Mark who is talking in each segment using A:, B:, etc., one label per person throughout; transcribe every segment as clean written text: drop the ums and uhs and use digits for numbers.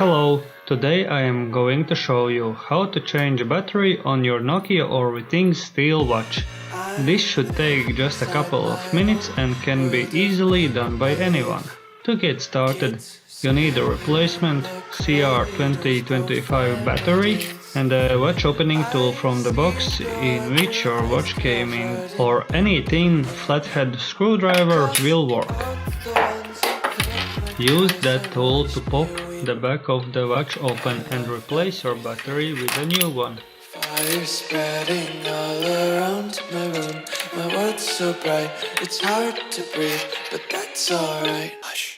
A: Hello, today I am going to show you how to change a battery on your Nokia or Withings Steel watch. This should take just a couple of minutes and can be easily done by anyone. To get started, you need a replacement CR2025 battery and a watch opening tool from the box in which your watch came in, or any thin flathead screwdriver will work. Use that tool to pop the back of the watch open and replace your battery with a new one.
B: Fire spreading all around my room. My world's so bright, it's hard to breathe, but that's alright. Hush.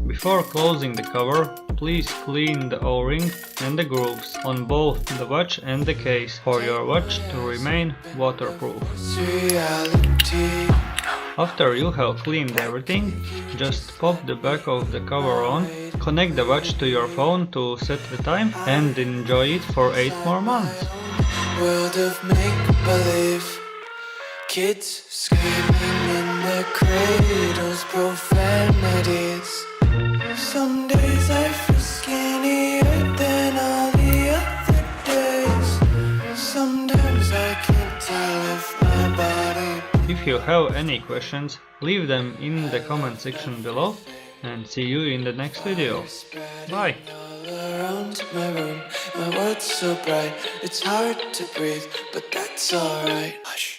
A: Before closing the cover, please clean the O-ring and the grooves on both the watch and the case for your watch to remain waterproof. After you have cleaned everything, just pop the back of the cover on, connect the watch to your phone to set the time and enjoy it for 8 more months.
B: World of make-believe, kids screaming in their cradles, profanities. Some days I feel skinnier than all the other days. Sometimes I can't tell if my body.
A: If you have any questions, leave them in the comment section below, and see you in the next video. Bye!
B: All around my room, my world's so bright, it's hard to breathe, but that's alright. Hush.